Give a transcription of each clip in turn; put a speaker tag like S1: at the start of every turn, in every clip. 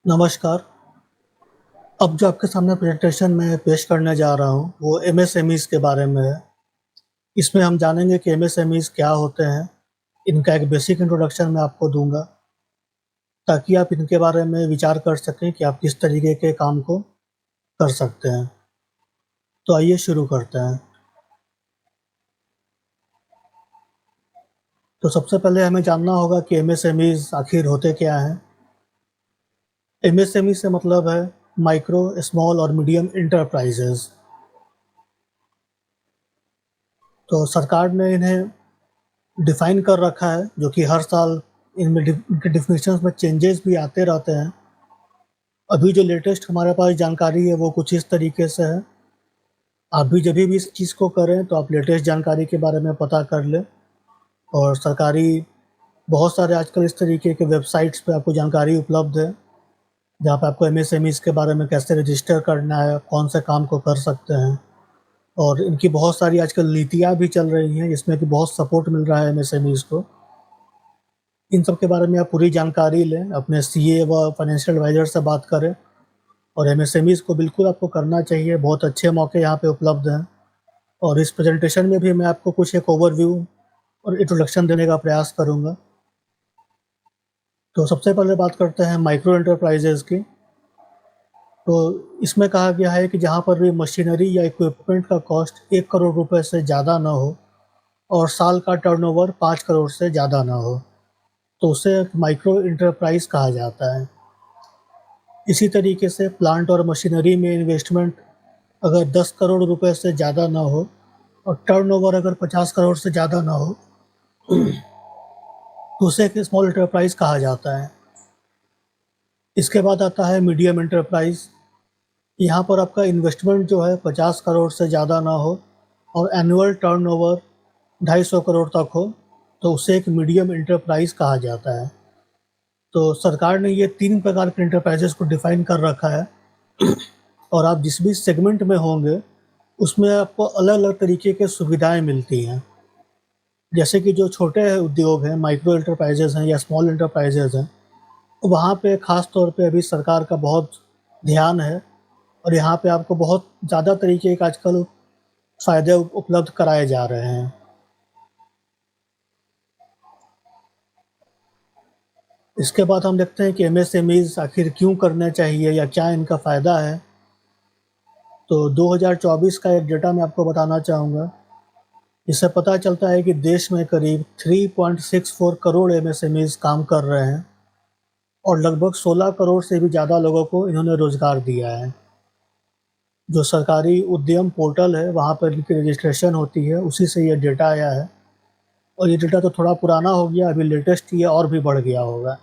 S1: नमस्कार। अब जो आपके सामने प्रेज़ेंटेशन मैं पेश करने जा रहा हूँ, वो एमएसएमईज़ के बारे में है। इसमें हम जानेंगे कि एमएसएमईज़ क्या होते हैं, इनका एक बेसिक इंट्रोडक्शन मैं आपको दूँगा, ताकि आप इनके बारे में विचार कर सकें कि आप किस तरीके के काम को कर सकते हैं। तो आइए शुरू करते हैं। तो सबसे पहले हमें जानना होगा कि एमएसएमईज़ आखिर होते क्या हैं? एमएसएमई से मतलब है माइक्रो, स्मॉल और मीडियम एंटरप्राइज़ेज़। तो सरकार ने इन्हें डिफ़ाइन कर रखा है, जो कि हर साल इनमें इनके डेफिनेशंस में चेंजेस भी आते रहते हैं। अभी जो लेटेस्ट हमारे पास जानकारी है वो कुछ इस तरीके से है। आप भी जभी भी इस चीज़ को करें तो आप लेटेस्ट जानकारी के बारे में पता कर लें, और सरकारी बहुत सारे आजकल इस तरीके के वेबसाइट्स पे आपको जानकारी उपलब्ध है, जहाँ पे आपको एमएसएमईज़ के बारे में कैसे रजिस्टर करना है, कौन से काम को कर सकते हैं, और इनकी बहुत सारी आजकल नीतियाँ भी चल रही हैं, जिसमें कि बहुत सपोर्ट मिल रहा है एमएसएमईज़ को। इन सब के बारे में आप पूरी जानकारी लें, अपने सीए व फाइनेंशियल एडवाइज़र से बात करें, और एमएसएमईज़ को बिल्कुल आपको करना चाहिए, बहुत अच्छे मौके यहाँ पे उपलब्ध हैं। और इस प्रेज़ेंटेशन में भी मैं आपको कुछ एक ओवरव्यू और इंट्रोडक्शन देने का प्रयास करूँगा। तो सबसे पहले बात करते हैं माइक्रो एंटरप्राइज़ेज़ की। तो इसमें कहा गया है कि जहाँ पर भी मशीनरी या इक्विपमेंट का कॉस्ट 1 करोड़ रुपए से ज़्यादा ना हो और साल का टर्नओवर 5 करोड़ से ज़्यादा ना हो, तो उसे एक माइक्रो एंटरप्राइज़ कहा जाता है। इसी तरीके से प्लांट और मशीनरी में इन्वेस्टमेंट अगर 10 करोड़ रुपए से ज़्यादा ना हो और टर्नओवर अगर 50 करोड़ से ज़्यादा ना हो, तो उसे एक स्मॉल एंटरप्राइज़ कहा जाता है। इसके बाद आता है मीडियम एंटरप्राइज़। यहाँ पर आपका इन्वेस्टमेंट जो है 50 करोड़ से ज़्यादा ना हो और एनुअल टर्नओवर 250 करोड़ तक हो, तो उसे एक मीडियम एंटरप्राइज़ कहा जाता है। तो सरकार ने ये 3 प्रकार के एंटरप्राइज़ेज़ को डिफ़ाइन कर रखा है, और आप जिस भी सेगमेंट में होंगे, उसमें आपको अलग-अलग तरीके की सुविधाएँ मिलती हैं। जैसे कि जो छोटे उद्योग हैं, माइक्रो एंटरप्राइज़ेज़ हैं या स्मॉल एंटरप्राइज़ेज़ हैं, वहाँ पे ख़ास तौर पे अभी सरकार का बहुत ध्यान है, और यहाँ पे आपको बहुत ज़्यादा तरीके के आजकल फ़ायदे उपलब्ध कराए जा रहे हैं। इसके बाद हम देखते हैं कि एमएसएमईज़ आखिर क्यों करने चाहिए या क्या इनका फ़ायदा है। तो 2024 का एक डेटा मैं आपको बताना चाहूँगा। इससे पता चलता है कि देश में करीब 3.64 करोड़ एमएसएमईज़ काम कर रहे हैं, और लगभग 16 करोड़ से भी ज़्यादा लोगों को इन्होंने रोज़गार दिया है। जो सरकारी उद्यम पोर्टल है, वहाँ पर इनकी रजिस्ट्रेशन होती है, उसी से ये डेटा आया है, और ये डेटा तो थोड़ा पुराना हो गया, अभी लेटेस्ट ये और भी बढ़ गया होगा।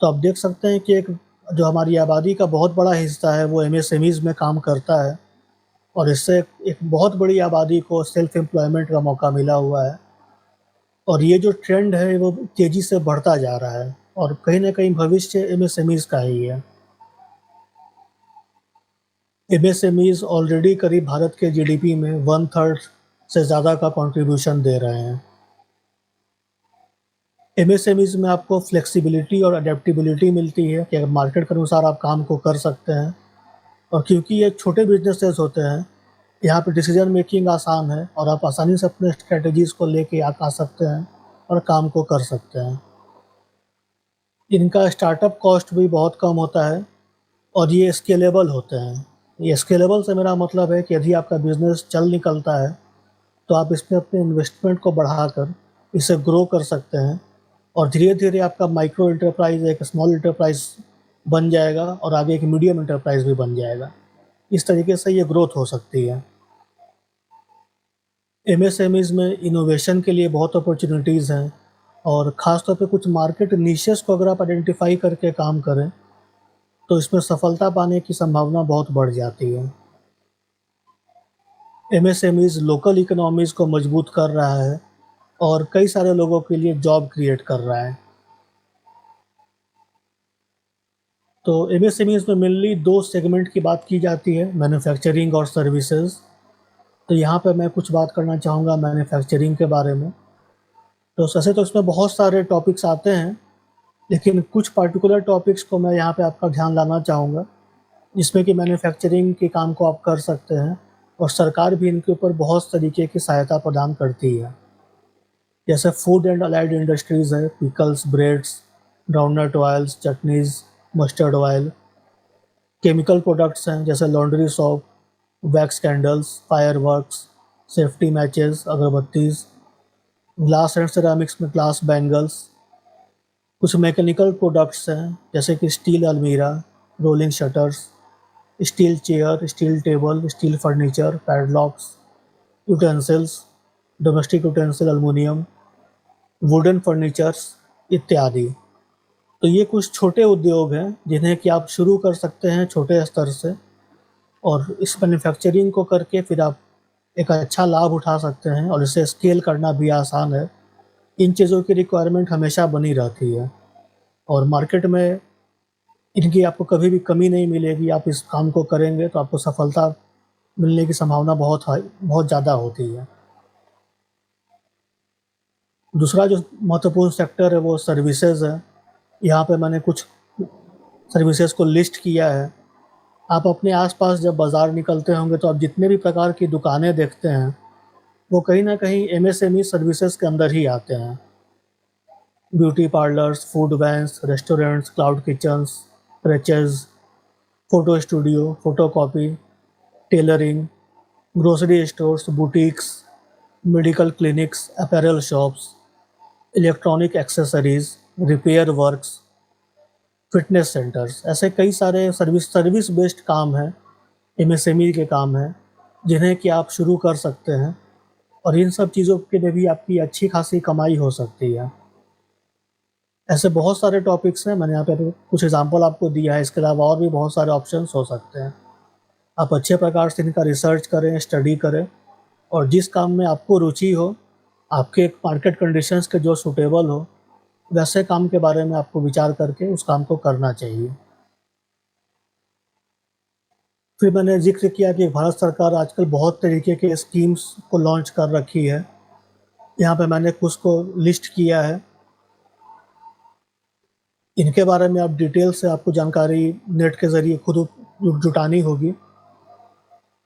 S1: तो आप देख सकते हैं कि एक जो हमारी आबादी का बहुत बड़ा हिस्सा है, वो एमएसएमईज़ में काम करता है, और इससे एक बहुत बड़ी आबादी को सेल्फ एम्प्लॉयमेंट का मौका मिला हुआ है, और ये जो ट्रेंड है, वो तेज़ी से बढ़ता जा रहा है, और कहीं न कहीं भविष्य एमएसएमईज़ का ही है। एमएसएमईज़ ऑलरेडी करीब भारत के जीडीपी में 1/3 से ज़्यादा का कंट्रीब्यूशन दे रहे हैं। एमएसएमईज़ में आपको फ्लेक्सिबिलिटी और अडैप्टेबिलिटी मिलती है कि मार्केट के अनुसार आप काम को कर सकते हैं, और क्योंकि ये छोटे बिज़नेसेस होते हैं, यहाँ पे डिसीज़न मेकिंग आसान है, और आप आसानी से अपने स्ट्रैटेजीज़ को लेके आ सकते हैं और काम को कर सकते हैं। इनका स्टार्टअप कॉस्ट भी बहुत कम होता है, और ये स्केलेबल होते हैं। ये स्केलेबल से मेरा मतलब है कि यदि आपका बिज़नेस चल निकलता है, तो आप इसमें अपने इन्वेस्टमेंट को बढ़ाकर इसे ग्रो कर सकते हैं, और धीरे-धीरे आपका माइक्रो एंटरप्राइज़ एक स्मॉल एंटरप्राइज़ बन जाएगा, और आगे एक मीडियम एंटरप्राइज़ भी बन जाएगा। इस तरीके से ये ग्रोथ हो सकती है। एमएसएमईज़ में इनोवेशन के लिए बहुत अपॉर्च्युनिटीज़ हैं, और ख़ास तौर पे कुछ मार्केट निशेज़ को अगर आप आइडेंटिफ़ाई करके काम करें, तो इसमें सफलता पाने की संभावना बहुत बढ़ जाती है। एमएसएमईज़ लोकल इकोनॉमीज़ को मजबूत कर रहा है, और कई सारे लोगों के लिए जॉब क्रिएट कर रहा है। तो एमएसएमईज़ में मेनली 2 सेगमेंट की बात की जाती है, मैन्युफैक्चरिंग और सर्विसेज़। तो यहाँ पे मैं कुछ बात करना चाहूँगा मैन्युफैक्चरिंग के बारे में। तो वैसे तो इसमें बहुत सारे टॉपिक्स आते हैं, लेकिन कुछ पर्टिकुलर टॉपिक्स को मैं यहाँ पे आपका ध्यान लाना चाहूँगा, जिसमें कि मैन्युफैक्चरिंग के काम को आप कर सकते हैं और सरकार भी इनके ऊपर बहुत तरीके की सहायता प्रदान करती है। जैसे फूड एंड अलाइड इंडस्ट्रीज़ है, pickles, breads, groundnut oils, chutneys, mustard oil. Chemical products हैं जैसे laundry soap, wax candles, fireworks, safety matches, agarbattis. Glass and ceramics में ग्लास बैंगल्स। कुछ मैकेनिकल प्रोडक्ट्स हैं जैसे कि steel almirah, rolling shutters, steel chair, steel table, steel furniture, padlocks, utensils, domestic utensil, aluminium, wooden furnitures इत्यादि। तो ये कुछ छोटे उद्योग हैं जिन्हें कि आप शुरू कर सकते हैं छोटे स्तर से, और इस मैन्युफैक्चरिंग को करके फिर आप एक अच्छा लाभ उठा सकते हैं और इसे स्केल करना भी आसान है। इन चीज़ों की रिक्वायरमेंट हमेशा बनी रहती है और मार्केट में इनकी आपको कभी भी कमी नहीं मिलेगी। आप इस काम को करेंगे तो आपको सफलता मिलने की संभावना बहुत ज़्यादा होती है। दूसरा जो महत्वपूर्ण सेक्टर है वो सर्विसेज है। यहाँ पे मैंने कुछ सर्विसेज को लिस्ट किया है। आप अपने आसपास जब बाज़ार निकलते होंगे तो आप जितने भी प्रकार की दुकानें देखते हैं वो कहीं ना कहीं एमएसएमई सर्विसेज के अंदर ही आते हैं। Beauty parlours, food vans, restaurants, cloud kitchens, creches, photo studio, photocopy, tailoring, grocery stores, boutiques, medical clinics, apparel shops, electronic accessories, repair works, fitness centres. ऐसे कई सारे सर्विस बेस्ड काम हैं, एमएसएमई के काम हैं, जिन्हें कि आप शुरू कर सकते हैं और इन सब चीज़ों के लिए भी आपकी अच्छी खासी कमाई हो सकती है। ऐसे बहुत सारे टॉपिक्स हैं, मैंने यहाँ पे कुछ एग्जांपल आपको दिया है, इसके अलावा और भी बहुत सारे ऑप्शंस हो सकते हैं। आप अच्छे प्रकार से इनका रिसर्च करें, स्टडी करें और जिस काम में आपको रुचि हो, आपके मार्केट कंडीशंस के जो सूटेबल हो, वैसे काम के बारे में आपको विचार करके उस काम को करना चाहिए। फिर मैंने ज़िक्र किया कि भारत सरकार आजकल बहुत तरीके के स्कीम्स को लॉन्च कर रखी है। यहाँ पे मैंने कुछ को लिस्ट किया है। इनके बारे में आप डिटेल से आपको जानकारी नेट के ज़रिए खुद जुटानी होगी।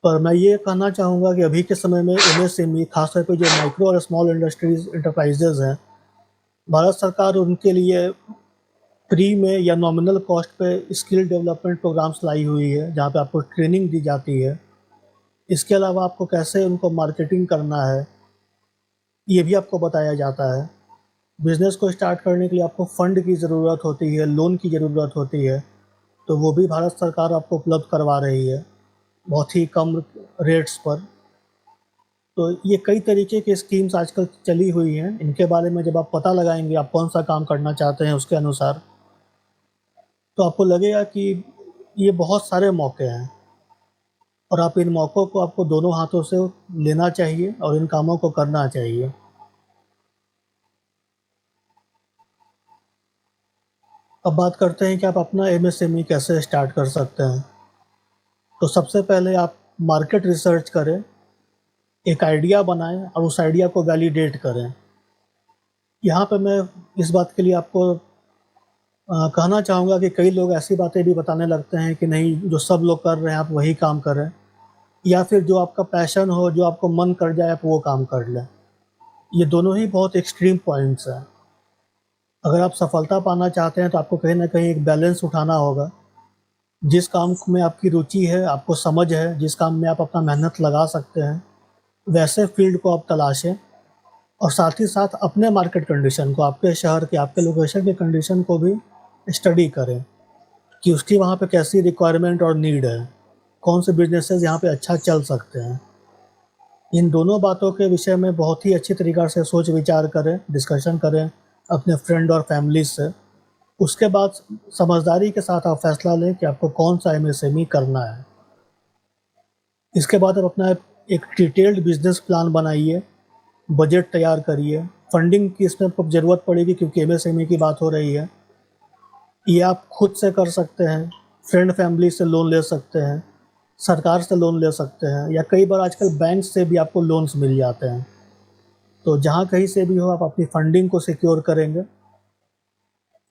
S1: पर मैं ये कहना चाहूँगा कि अभी के समय में एमएसएमई, खासतौर पे जो माइक्रो और स्मॉल इंडस्ट्रीज़ एंटरप्राइजेज़ हैं, भारत सरकार उनके लिए फ्री में या नॉमिनल कॉस्ट पे स्किल डेवलपमेंट प्रोग्राम्स लाई हुई है, जहाँ पे आपको ट्रेनिंग दी जाती है। इसके अलावा आपको कैसे उनको मार्केटिंग करना है, ये भी आपको बताया जाता है। बिज़नेस को स्टार्ट करने के लिए आपको फ़ंड की ज़रूरत होती है, लोन की ज़रूरत होती है, तो वो भी भारत सरकार आपको उपलब्ध करवा रही है, बहुत ही कम रेट्स पर। तो ये कई तरीके की स्कीम्स आजकल चली हुई हैं। इनके बारे में जब आप पता लगाएँगे, आप कौन-सा काम करना चाहते हैं उसके अनुसार, तो आपको लगेगा कि ये बहुत सारे मौके हैं और आप इन मौक़ों को आपको दोनों हाथों से लेना चाहिए और इन कामों को करना चाहिए। अब बात करते हैं कि आप अपना एमएसएमई कैसे स्टार्ट कर सकते हैं। तो सबसे पहले आप मार्केट रिसर्च करें, एक आइडिया बनाएँ और उस आइडिया को वैलिडेट करें। यहाँ पे मैं इस बात के लिए आपको कहना चाहूँगा कि कई लोग ऐसी बातें भी बताने लगते हैं कि नहीं, जो सब लोग कर रहे हैं आप वही काम करें, या फिर जो आपका पैशन हो, जो आपको मन कर जाए आप वो काम कर लें। ये दोनों ही बहुत एक्सट्रीम पॉइंट्स हैं। अगर आप सफलता पाना चाहते हैं तो आपको कहीं न कहीं एक बैलेंस उठाना होगा। जिस काम में आपकी रुचि है, आपको समझ है, जिस काम में आप अपना मेहनत लगा सकते हैं, वैसे फ़ील्ड को आप तलाशें और साथ ही साथ अपने मार्केट कंडीशन को, आपके शहर के, आपके लोकेशन के कंडीशन को भी स्टडी करें कि उसकी वहाँ पे कैसी रिक्वायरमेंट और नीड है, कौन से बिज़नेसेस यहाँ पे अच्छा चल सकते हैं। इन दोनों बातों के विषय में बहुत ही अच्छी तरीक़ा से सोच विचार करें, डिस्कशन करें अपने फ्रेंड और फैमिली से। उसके बाद समझदारी के साथ आप फैसला लें कि आपको कौन-सा एमएसएमई करना है। इसके बाद आप अपना एक डिटेल्ड बिज़नेस प्लान बनाइए, बजट तैयार करिए। फंडिंग की इसमें आपको ज़रूरत पड़ेगी क्योंकि एमएसएमई की बात हो रही है। ये आप खुद से कर सकते हैं, फ्रेंड फैमिली से लोन ले सकते हैं, सरकार से लोन ले सकते हैं, या कई बार आजकल बैंक से भी आपको लोन्स मिल जाते हैं। तो जहाँ कहीं से भी हो आप अपनी फंडिंग को सिक्योर करेंगे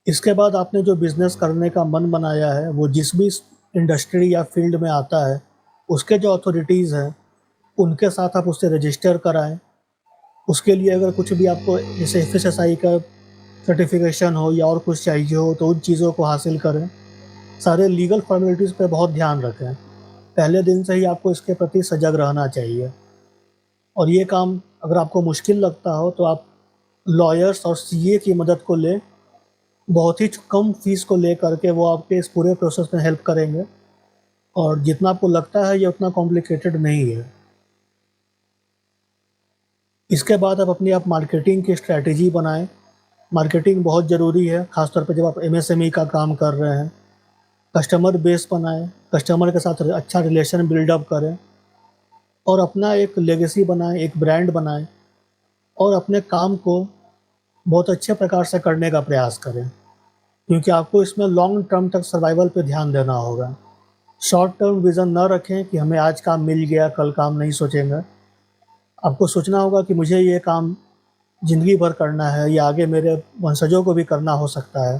S1: इसके बाद आपने जो बिज़नेस करने का मन बनाया है, वो जिस भी इंडस्ट्री या फ़ील्ड में आता है, उसके जो अथॉरिटीज़ हैं, उनके साथ आप उससे रजिस्टर कराएँ। उसके लिए अगर कुछ भी आपको जैसे एफएसएसआई का सर्टिफ़िकेशन हो या और कुछ चाहिए हो, तो उन चीज़ों को हासिल करें। सारे लीगल फ़ॉर्मेलिटीज़ पे बहुत ध्यान रखें। पहले दिन से ही आपको इसके प्रति सजग रहना चाहिए। और ये काम अगर आपको मुश्किल लगता हो, तो आप लॉयर्स और सीए की मदद को लें। बहुत ही कम फ़ीस को लेकर के वो आपके इस पूरे प्रोसेस में हेल्प करेंगे, और जितना आपको लगता है ये उतना कॉम्प्लिकेटेड नहीं है। इसके बाद आप मार्केटिंग की स्ट्रैटेजी बनाएँ। मार्केटिंग बहुत ज़रूरी है, ख़ास तौर पे जब आप एमएसएमई का काम कर रहे हैं। कस्टमर बेस बनाएँ, कस्टमर के साथ अच्छा रिलेशन बिल्डअप करें और अपना एक लेगेसी बनाएँ, एक ब्रांड बनाएँ और अपने काम को बहुत अच्छे प्रकार से करने का प्रयास करें, क्योंकि आपको इसमें लॉन्ग टर्म तक सर्वाइवल पे ध्यान देना होगा। शॉर्ट टर्म विज़न ना रखें कि हमें आज काम मिल गया, कल काम नहीं सोचेंगे। आपको सोचना होगा कि मुझे ये काम ज़िंदगी भर करना है या आगे मेरे वंशजों को भी करना हो सकता है।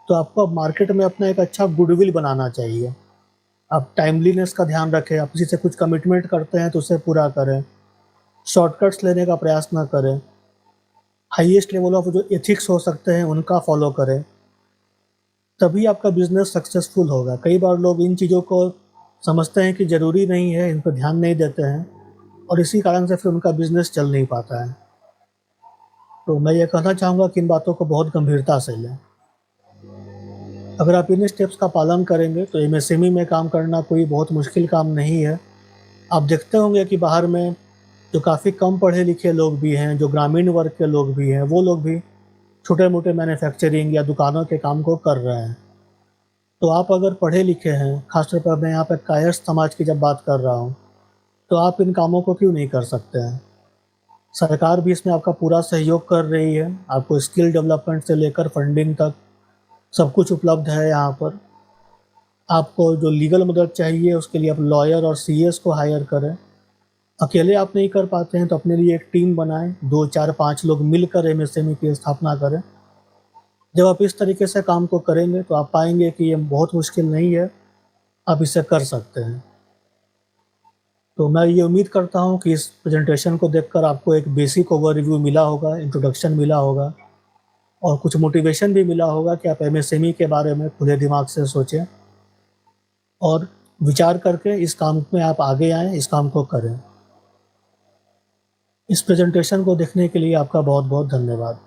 S1: तो आपको अब मार्केट में अपना एक अच्छा गुडविल बनाना चाहिए। आप टाइमलीनेस का ध्यान रखें, आप किसी से कुछ कमिटमेंट करते हैं तो उसे पूरा करें। शॉर्टकट्स लेने का प्रयास ना करें। हाईएस्ट लेवल ऑफ जो एथिक्स हो सकते हैं उनका फ़ॉलो करें। तभी आपका बिज़नेस सक्सेसफुल होगा। कई बार लोग इन चीज़ों को समझते हैं कि ज़रूरी नहीं है, इन पे ध्यान नहीं देते हैं और इसी कारण से फिर उनका बिज़नेस चल नहीं पाता है। तो मैं ये कहना चाहूँगा कि इन बातों को बहुत गंभीरता से लें। अगर आप इन स्टेप्स का पालन करेंगे तो एमएसएमई में काम करना कोई बहुत मुश्किल काम नहीं है। आप देखते होंगे कि बाहर में जो काफ़ी कम पढ़े-लिखे लोग भी हैं, जो ग्रामीण वर्ग के लोग भी हैं, वो लोग भी छोटे-मोटे मैन्युफैक्चरिंग या दुकानों के काम को कर रहे हैं। तो आप अगर पढ़े-लिखे हैं, ख़ासतौर पर मैं यहाँ पे कायस्थ समाज की जब बात कर रहा हूँ, तो आप इन कामों को क्यों नहीं कर सकते हैं? सरकार भी इसमें आपका पूरा सहयोग कर रही है। आपको स्किल डेवलपमेंट से लेकर फंडिंग तक सब कुछ उपलब्ध है यहाँ पर। आपको जो लीगल मदद चाहिए उसके लिए आप लॉयर और सीएस को हायर करें। अकेले आप नहीं कर पाते हैं तो अपने लिए एक टीम बनाएँ, 2, 4, 5 लोग मिलकर एमएसएमई की स्थापना करें। जब आप इस तरीके से काम को करेंगे तो आप पाएँगे कि ये बहुत मुश्किल नहीं है, आप इसे कर सकते हैं। तो मैं ये उम्मीद करता हूँ कि इस प्रेज़ेंटेशन को देखकर आपको एक बेसिक ओवरव्यू मिला होगा, इंट्रोडक्शन मिला होगा और कुछ मोटिवेशन भी मिला होगा कि आप एमएसएमई के बारे में खुले दिमाग से सोचें और विचार करके इस काम में आप आगे आएँ, इस काम को करें। इस प्रेज़ेंटेशन को देखने के लिए आपका बहुत-बहुत धन्यवाद।